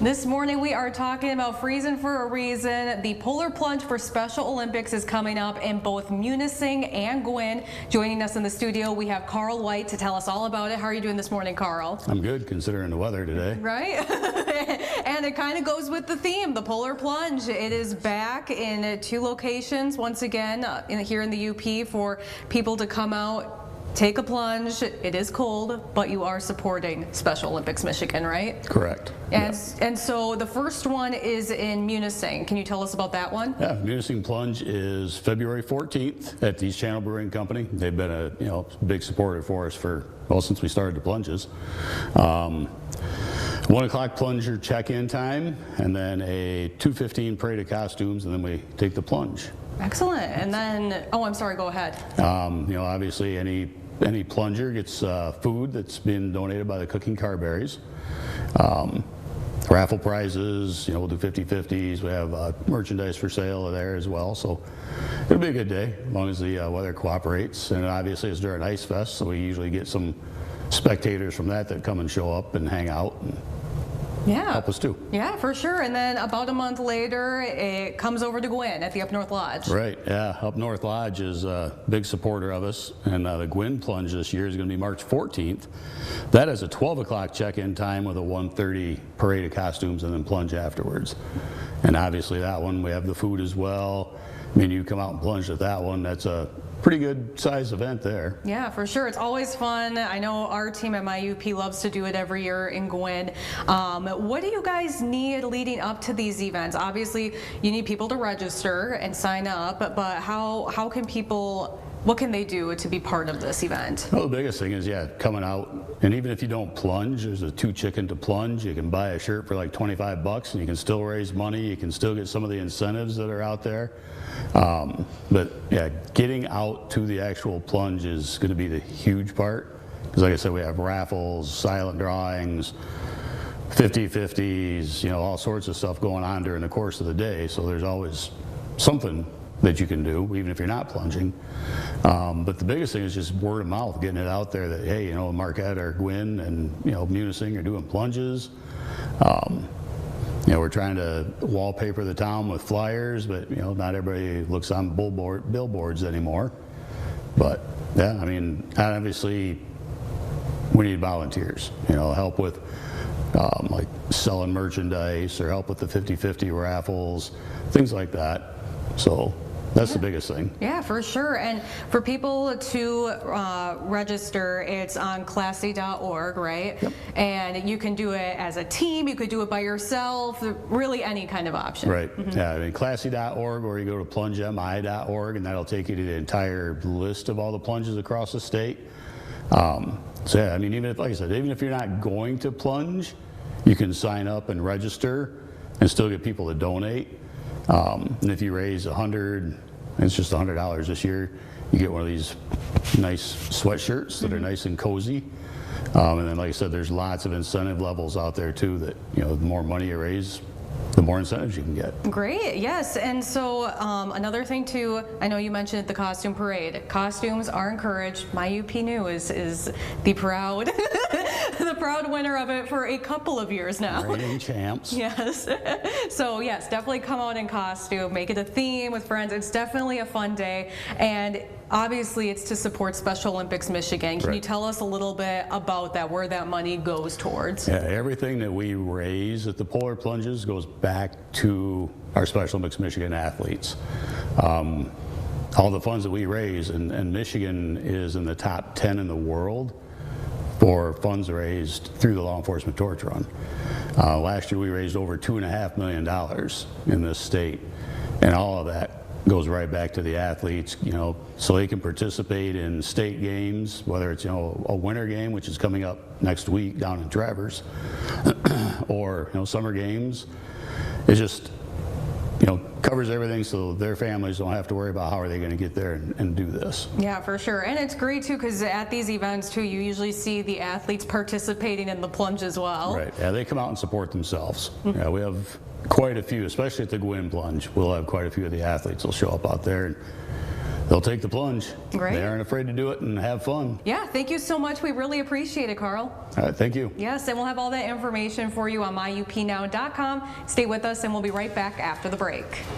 This morning we are talking about freezing for a reason. The Polar Plunge for Special Olympics is coming up in both Munising and Gwinn. Joining us in the studio, we have Carl White to tell us all about it. How are you doing this morning, Carl? I'm good, considering the weather today. Right? And it kind of goes with the theme, the Polar Plunge. It is back in 2 locations, once again, here in the UP for people to come out, take a plunge. It is cold, but you are supporting Special Olympics Michigan, right? Correct. And so the first one is in Munising. Can you tell us about that one? Yeah, Munising Plunge is February 14th at the East Channel Brewing Company. They've been a big supporter for us since we started the plunges. 1 o'clock plunger check-in time, and then a 2:15 parade of costumes, and then we take the plunge. Excellent. And then, oh, I'm sorry, go ahead. Obviously any plunger gets food that's been donated by the Cooking Carberries. Raffle prizes, we'll do 50-50s. We have merchandise for sale there as well. So it'll be a good day as long as the weather cooperates. And obviously it's during Ice Fest, so we usually get some spectators from that come and show up and hang out and help us too. Yeah, for sure. And then about a month later, it comes over to Gwinn at the Up North Lodge. Right, yeah. Up North Lodge is a big supporter of us. And the Gwinn Plunge this year is going to be March 14th. That is a 12 o'clock check-in time with a 1:30 parade of costumes and then plunge afterwards. And obviously that one, we have the food as well. I mean, you come out and plunge at that one, that's a pretty good size event there. Yeah, for sure. It's always fun. I know our team at my UP loves to do it every year in Gwinn. What do you guys need leading up to these events? Obviously, you need people to register and sign up, but how can people, what can they do to be part of this event? Well, the biggest thing is, coming out. And even if you don't plunge, there's a 2 chicken to plunge. You can buy a shirt for like $25 and you can still raise money. You can still get some of the incentives that are out there. But yeah, getting out to the actual plunge is going to be the huge part. Because like I said, we have raffles, silent drawings, 50-50s, all sorts of stuff going on during the course of the day. So there's always something that you can do, even if you're not plunging. But the biggest thing is just word of mouth, getting it out there that, hey, Marquette or Gwinn and, Munising are doing plunges. We're trying to wallpaper the town with flyers, but, not everybody looks on billboards anymore. But, yeah, I mean, obviously, we need volunteers, help with like selling merchandise or help with the 50-50 raffles, things like that. So that's the biggest thing. Yeah, for sure. And for people to register, it's on classy.org, right? Yep. And you can do it as a team, you could do it by yourself, really any kind of option. Right. Mm-hmm. Yeah, I mean, classy.org, or you go to plungemi.org, and that'll take you to the entire list of all the plunges across the state. So yeah, I mean, even if, like I said, even if you're not going to plunge, you can sign up and register and still get people to donate. And if you raise it's just $100 this year, you get one of these nice sweatshirts that are nice and cozy. And then, like I said, there's lots of incentive levels out there too that, the more money you raise, the more incentives you can get. Great, yes. And so another thing too, I know you mentioned the costume parade. Costumes are encouraged. My UP New is the proud the proud winner of it for a couple of years now. Reigning champs. Yes. So yes, definitely come out in costume, make it a theme with friends. It's definitely a fun day. And obviously it's to support Special Olympics Michigan. Can you tell us a little bit about that, where that money goes towards? Yeah, everything that we raise at the Polar Plunges goes back to our Special Olympics Michigan athletes. All the funds that we raise, and Michigan is in the top 10 in the world for funds raised through the Law Enforcement Torch Run. Last year we raised over $2.5 million in this state, and all of that goes right back to the athletes, so they can participate in state games, whether it's, a winter game, which is coming up next week down in Traverse, or, summer games. It just, covers everything so their families don't have to worry about how are they going to get there and do this. Yeah, for sure. And it's great too, because at these events too, you usually see the athletes participating in the plunge as well. Right. Yeah, they come out and support themselves. Yeah, we have quite a few, especially at the Gwinn Plunge. We'll have quite a few of the athletes will show up out there. And they'll take the plunge. Great. They aren't afraid to do it and have fun. Yeah, thank you so much. We really appreciate it, Carl. All right, thank you. Yes, and we'll have all that information for you on myupnow.com. Stay with us, and we'll be right back after the break.